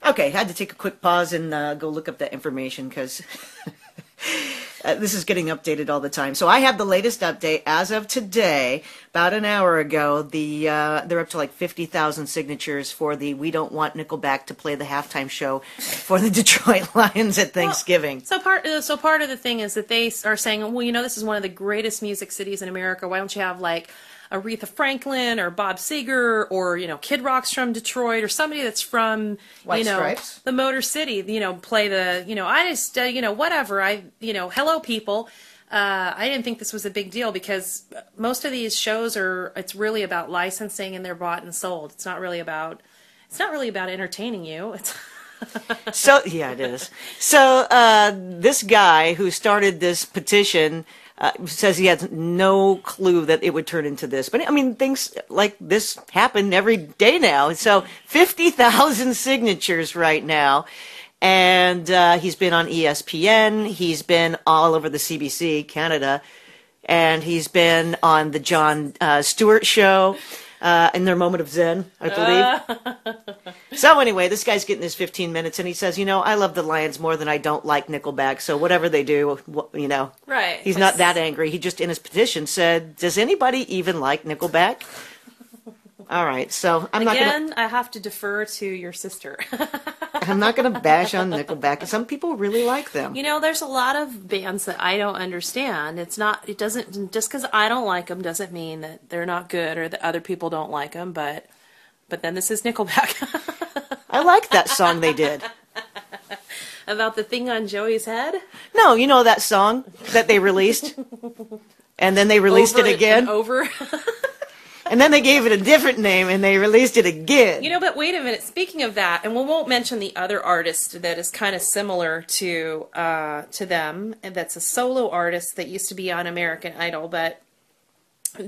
Okay, had to take a quick pause and go look up that information because this is getting updated all the time. So I have the latest update as of today. About an hour ago, they're up to like 50,000 signatures for the "We Don't Want Nickelback to Play the Halftime Show" for the Detroit Lions at Thanksgiving. Well, so part of the thing is that they are saying, well, this is one of the greatest music cities in America. Why don't you have like Aretha Franklin or Bob Seger or Kid Rock's from Detroit or somebody that's from White Stripes. the Motor City, play the I just whatever hello people. I didn't think this was a big deal because most of these shows it's really about licensing and they're bought and sold. It's not really about entertaining you. It's So yeah, it is. So this guy who started this petition says he has no clue that it would turn into this. But I mean, things like this happen every day now. So 50,000 signatures right now. And he's been on ESPN. He's been all over the CBC, Canada. And he's been on the Jon Stewart show in their moment of zen, I believe. So anyway, this guy's getting his 15 minutes, and he says, I love the Lions more than I don't like Nickelback, so whatever they do, right. He's not that angry. He just, in his petition, said, does anybody even like Nickelback? All right, so I'm not going to... I have to defer to your sister. I'm not going to bash on Nickelback. Some people really like them. There's a lot of bands that I don't understand. It doesn't, just because I don't like them doesn't mean that they're not good or that other people don't like them, but then this is Nickelback. I like that song they did. About the thing on Joey's head? No, you know that song that they released? And then they released it again? And over? And then they gave it a different name and they released it again. But wait a minute. Speaking of that, and we won't mention the other artist that is kind of similar to them, and that's a solo artist that used to be on American Idol, but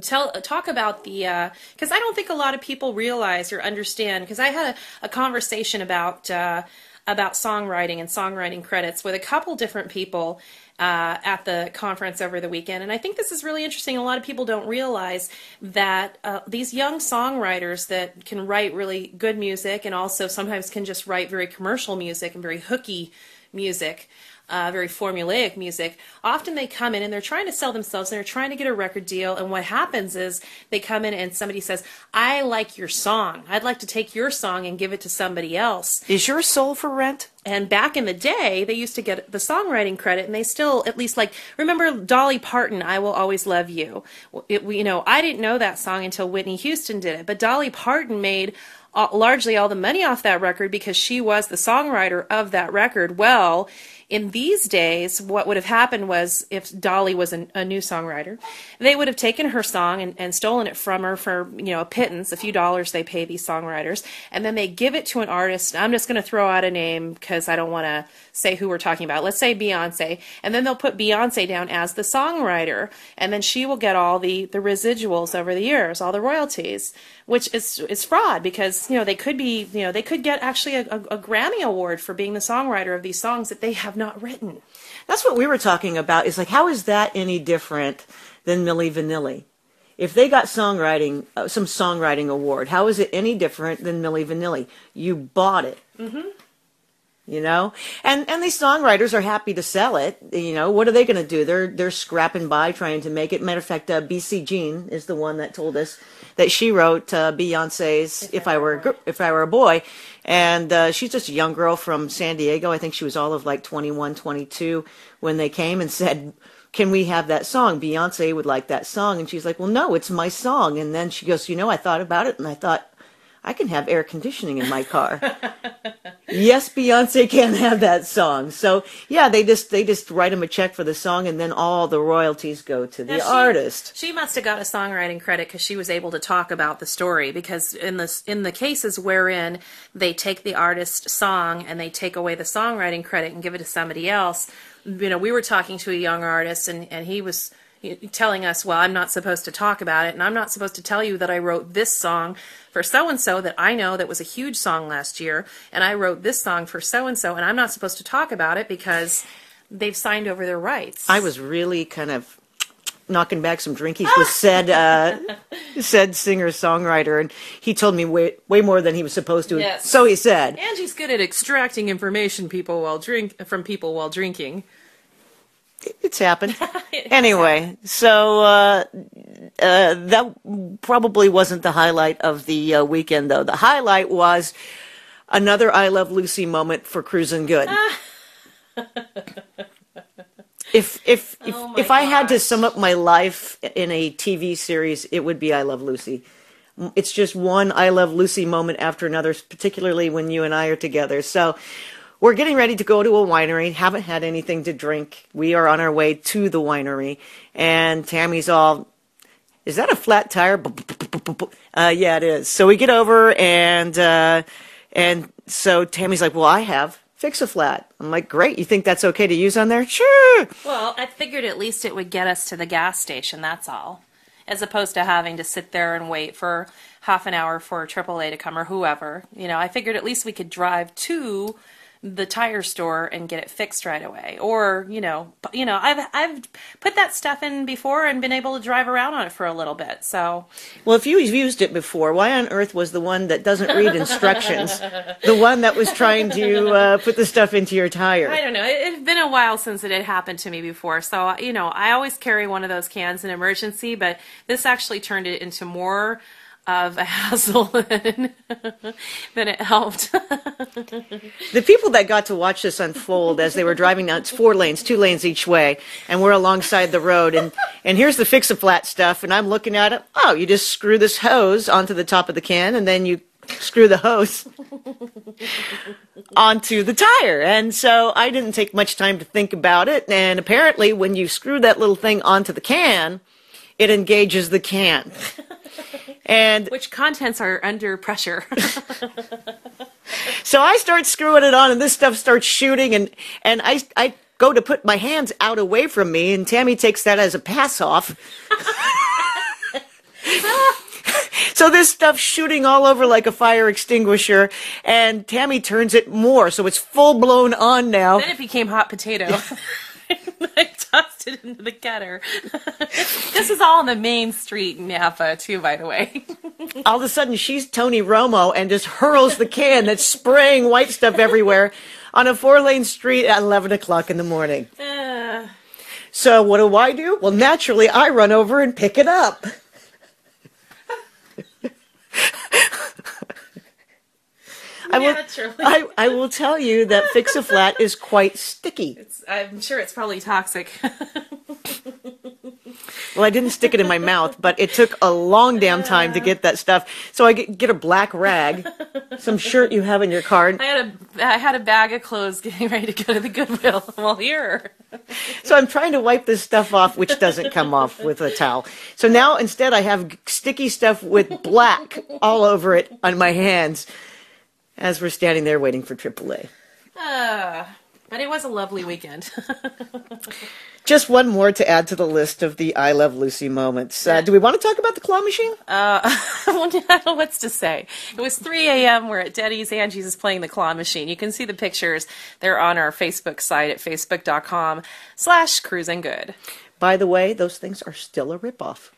talk about the because I don't think a lot of people realize or understand, because I had a conversation about songwriting and songwriting credits with a couple different people at the conference over the weekend, and I think this is really interesting. A lot of people don't realize that these young songwriters that can write really good music and also sometimes can just write very commercial music and very hooky music, very formulaic music, often they come in and they're trying to sell themselves and they're trying to get a record deal, and what happens is they come in and somebody says, I like your song. I'd like to take your song and give it to somebody else. Is your soul for rent? And back in the day, they used to get the songwriting credit, and they still, at least, remember Dolly Parton, I Will Always Love You. I didn't know that song until Whitney Houston did it, but Dolly Parton made largely all the money off that record because she was the songwriter of that record. Well, in these days, what would have happened was, if Dolly was a new songwriter, they would have taken her song and stolen it from her for, a pittance, a few dollars they pay these songwriters, and then they give it to an artist. I'm just going to throw out a name because I don't want to say who we're talking about. Let's say Beyonce, and then they'll put Beyonce down as the songwriter, and then she will get all the residuals over the years, all the royalties, which is fraud, because they could get actually a Grammy award for being the songwriter of these songs that they have not written. That's what we were talking about. Is how is that any different than Milli Vanilli? If they got some songwriting award, how is it any different than Milli Vanilli? You bought it. Mm-hmm. And these songwriters are happy to sell it. What are they going to do? They're scrapping by trying to make it. Matter of fact, BC Jean is the one that told us that she wrote Beyonce's "If I Were a Boy," and she's just a young girl from San Diego. I think she was all of 21, 22 when they came and said, can we have that song? Beyonce would like that song. And she's like, well, no, it's my song. And then she goes, I thought about it, and I thought, I can have air conditioning in my car. Yes, Beyonce can have that song. So yeah, they just write him a check for the song, and then all the royalties go to the artist. She must have got a songwriting credit because she was able to talk about the story. Because in the cases wherein they take the artist's song and they take away the songwriting credit and give it to somebody else, we were talking to a young artist, and he was telling us, well, I'm not supposed to talk about it, and I'm not supposed to tell you that I wrote this song for so-and-so that I know that was a huge song last year, and I wrote this song for so-and-so, and I'm not supposed to talk about it because they've signed over their rights. I was really kind of knocking back some drinkies with said singer-songwriter, and he told me way more than he was supposed to. Yes. So he said. Angie's good at extracting information from people while drinking. It's happened. Anyway, so that probably wasn't the highlight of the weekend, though. The highlight was another I Love Lucy moment for Cruisin' Good. If I had to sum up my life in a TV series, it would be I Love Lucy. It's just one I Love Lucy moment after another, particularly when you and I are together. So we're getting ready to go to a winery. Haven't had anything to drink. We are on our way to the winery. And Tammy's all, is that a flat tire? Yeah, it is. So we get over and so Tammy's like, well, I have Fix-A-Flat. I'm like, great. You think that's okay to use on there? Sure. Well, I figured at least it would get us to the gas station, that's all. As opposed to having to sit there and wait for half an hour for AAA to come or whoever. I figured at least we could drive to the tire store and get it fixed right away. Or, I've put that stuff in before and been able to drive around on it for a little bit. So, well, if you've used it before, why on earth was the one that doesn't read instructions the one that was trying to put the stuff into your tire? I don't know. It's been a while since it had happened to me before. So, I always carry one of those cans in emergency, but this actually turned it into more of a hassle than it helped. The people that got to watch this unfold as they were driving down, it's 4 lanes, 2 lanes each way, and we're alongside the road, and here's the Fix-A-Flat stuff, and I'm looking at it, oh, you just screw this hose onto the top of the can, and then you screw the hose onto the tire. And so I didn't take much time to think about it, and apparently when you screw that little thing onto the can, it engages the can. And which contents are under pressure. So I start screwing it on, and this stuff starts shooting, and I go to put my hands out away from me, and Tammy takes that as a pass-off. So this stuff's shooting all over like a fire extinguisher, and Tammy turns it more, so it's full-blown on now. Then it became hot potato. I tossed it into the gutter. This is all on the main street in Napa, too, by the way. All of a sudden, she's Tony Romo and just hurls the can that's spraying white stuff everywhere on a 4-lane street at 11 o'clock in the morning. So what do? Well, naturally, I run over and pick it up. I will tell you that Fix-A-Flat is quite sticky. I'm sure it's probably toxic. Well, I didn't stick it in my mouth, but it took a long damn time to get that stuff. So I get a black rag, some shirt you have in your car. I had a bag of clothes getting ready to go to the Goodwill. Well, here. So I'm trying to wipe this stuff off, which doesn't come off with a towel. So now instead I have sticky stuff with black all over it on my hands as we're standing there waiting for AAA. But it was a lovely weekend. Just one more to add to the list of the I Love Lucy moments. Do we want to talk about the claw machine? I don't know what to say. It was 3 a.m. We're at Denny's. Angie's is playing the claw machine. You can see the pictures. They're on our Facebook site at facebook.com/cruisingood. By the way, those things are still a ripoff.